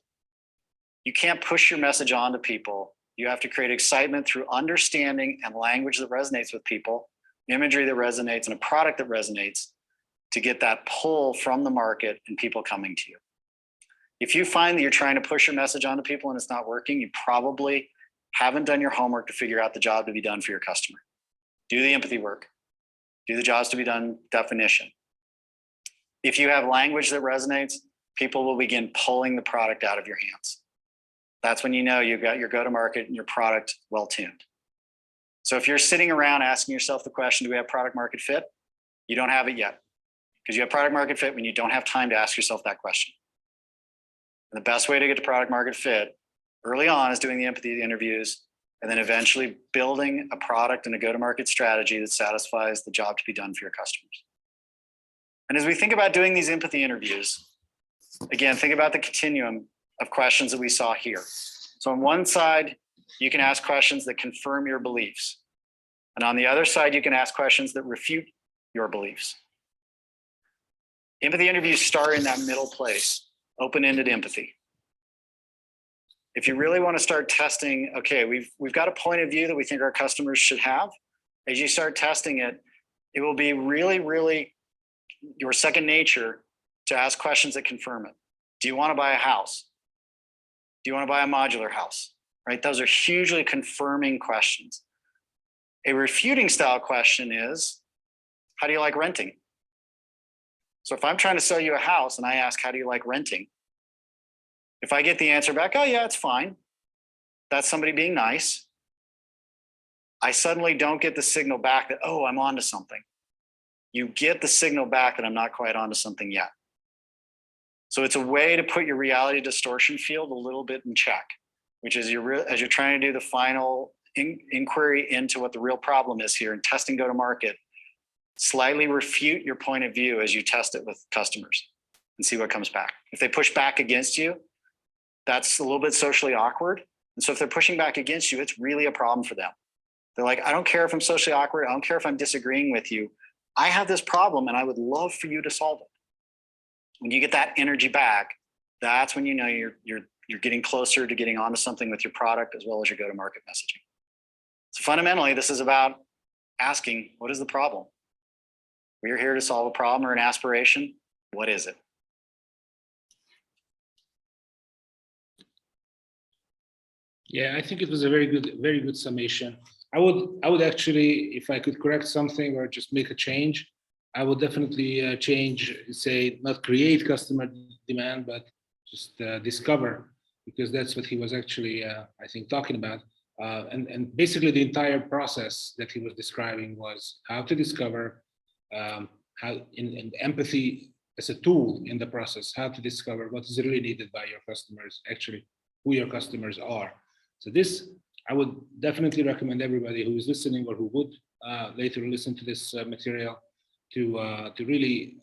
You can't push your message onto people. You have to create excitement through understanding and language that resonates with people, imagery that resonates, and a product that resonates to get that pull from the market and people coming to you. If you find that you're trying to push your message onto people and it's not working, you probably haven't done your homework to figure out the job to be done for your customer. Do the empathy work. Do the jobs to be done definition. If you have language that resonates, people will begin pulling the product out of your hands. That's when you know you've got your go-to-market and your product well-tuned. So if you're sitting around asking yourself the question, do we have product market fit? You don't have it yet, because you have product market fit when you don't have time to ask yourself that question. And the best way to get to product market fit early on is doing the empathy interviews, and then eventually building a product and a go-to-market strategy that satisfies the job to be done for your customers. And as we think about doing these empathy interviews, again, think about the continuum of questions that we saw here. So on one side, you can ask questions that confirm your beliefs. And on the other side, you can ask questions that refute your beliefs. Empathy interviews start in that middle place, open-ended empathy. If you really want to start testing, okay, we've got a point of view that we think our customers should have. As you start testing it, it will be really, really your second nature to ask questions that confirm it. Do you want to buy a house? Do you want to buy a modular house? Right? Those are hugely confirming questions. A refuting style question is, how do you like renting? So if I'm trying to sell you a house and I ask, how do you like renting? If I get the answer back, oh yeah, it's fine. That's somebody being nice. I suddenly don't get the signal back that, oh, I'm onto something. You get the signal back that I'm not quite onto something yet. So it's a way to put your reality distortion field a little bit in check, which is as you're trying to do the final inquiry into what the real problem is here and testing go-to-market, slightly refute your point of view as you test it with customers and see what comes back. If they push back against you, that's a little bit socially awkward. And so if they're pushing back against you, it's really a problem for them. They're like, I don't care if I'm socially awkward. I don't care if I'm disagreeing with you. I have this problem and I would love for you to solve it. When you get that energy back, that's when you know you're getting closer to getting onto something with your product as well as your go-to-market messaging. So fundamentally, this is about asking, what is the problem? We're here to solve a problem or an aspiration. What is it? Yeah, I think it was a very good summation. I would actually, if I could correct something or just make a change, I would definitely change, say, not create customer demand, but just discover, because that's what he was actually, I think, talking about. And basically the entire process that he was describing was how to discover, how in empathy as a tool in the process, how to discover what is really needed by your customers, actually who your customers are. So this, I would definitely recommend everybody who is listening or who would later listen to this material to really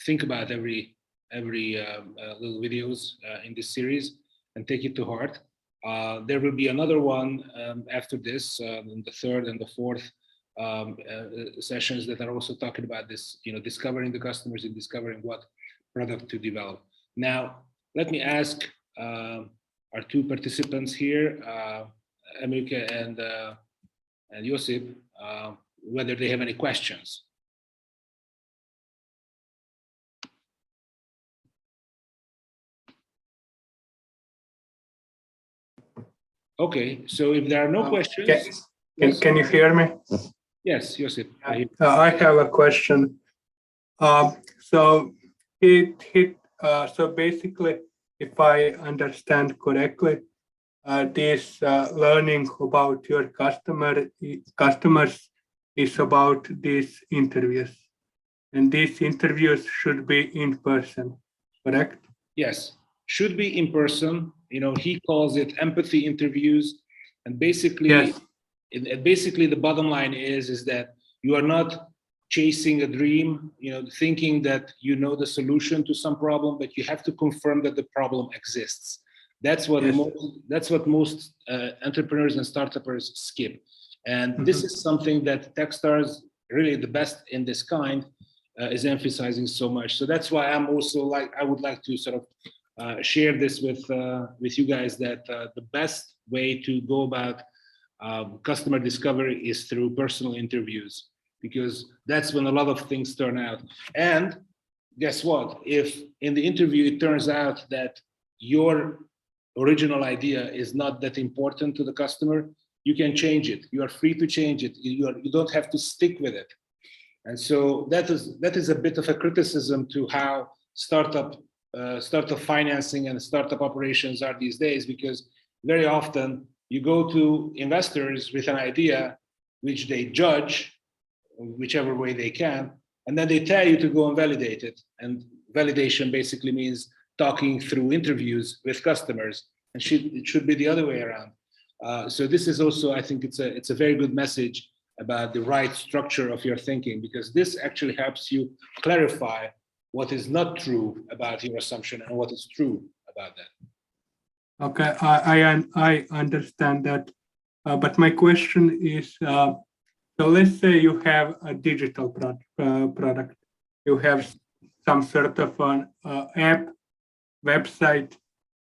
think about every little videos in this series and take it to heart. There will be another one after this, in the third and the fourth sessions that are also talking about this, discovering the customers and discovering what product to develop. Now, let me ask our two participants here, Emilke and Josip, whether they have any questions. Okay, so if there are no questions. Can you hear me? Yes, Josip. I have a question. So basically, if I understand correctly, this learning about your customers is about these interviews, and these interviews should be in person, correct? Yes, should be in person. You know, he calls it empathy interviews, and basically, Yes. basically the bottom line is that you are not chasing a dream, you know, thinking that you know the solution to some problem, but you have to confirm that the problem exists. That's what most entrepreneurs and startuppers skip, and this is something that Techstars, really the best in this kind, is emphasizing so much. So that's why I'm also I would like to sort of share this with you guys, that the best way to go about customer discovery is through personal interviews, because that's when a lot of things turn out. And guess what? If in the interview it turns out that your original idea is not that important to the customer, you can change it. You are free to change it. You don't have to stick with it. And so that is a bit of a criticism to how startup financing and startup operations are these days, because very often you go to investors with an idea which they judge whichever way they can, and then they tell you to go and validate it. And validation basically means talking through interviews with customers, and it should be the other way around. So this is also, I think it's a very good message about the right structure of your thinking, because this actually helps you clarify what is not true about your assumption and what is true about that. Okay, I understand that, but my question is, so let's say you have a digital product, you have some sort of an app, website,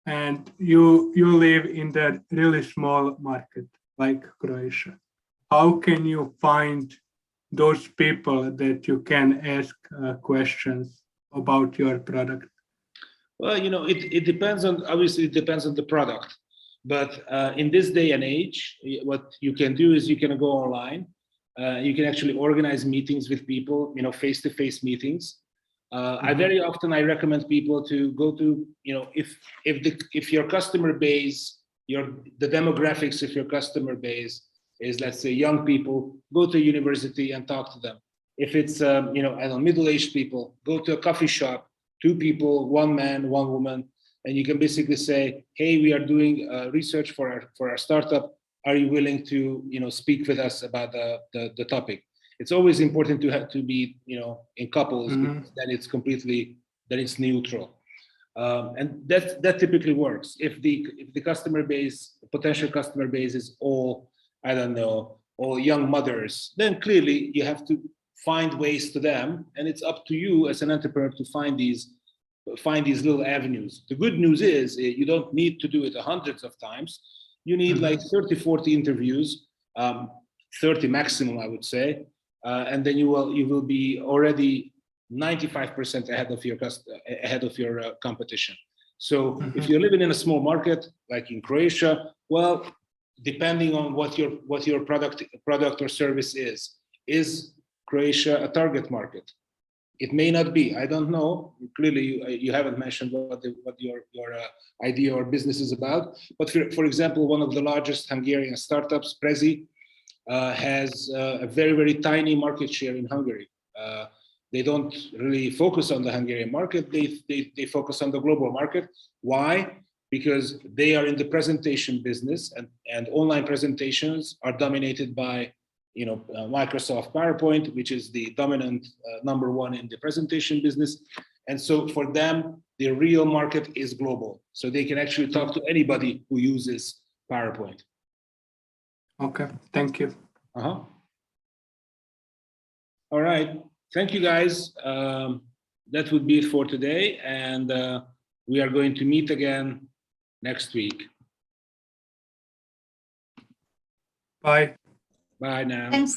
and you live in that really small market like Croatia. How can you find those people that you can ask questions about your product? Well, you know, it depends on, obviously it depends on the product, but in this day and age, what you can do is you can go online. You can actually organize meetings with people, you know, face-to-face meetings. I very often I recommend people to go to, you know, if your customer base, the demographics of your customer base is, let's say, young people, go to university and talk to them. If it's you know, I don't know, middle-aged people, go to a coffee shop, 2 people, 1 man, 1 woman, and you can basically say, hey, we are doing research for our startup. Are you willing to, you know, speak with us about the topic? It's always important to be, you know, in couples, because then it's neutral, and that typically works. If the customer base, potential customer base, is all, I don't know, all young mothers, then clearly you have to find ways to them, and it's up to you as an entrepreneur to find these little avenues. The good news is you don't need to do it hundreds of times. You need like 30, 40 interviews, 30 maximum, I would say, and then you will be already 95% ahead of your competition. So if you're living in a small market like in Croatia, well, depending on what your product or service is Croatia a target market? It may not be. I don't know. Clearly, you haven't mentioned what your idea or business is about. But for example, one of the largest Hungarian startups, Prezi, has a very, very tiny market share in Hungary. They don't really focus on the Hungarian market. They focus on the global market. Why? Because they are in the presentation business, and online presentations are dominated by, you know, Microsoft PowerPoint, which is the dominant number 1 in the presentation business. And so for them, the real market is global. So they can actually talk to anybody who uses PowerPoint. Okay, thank you. All right, thank you guys. That would be it for today. And we are going to meet again next week. Bye. Bye now. Thanks.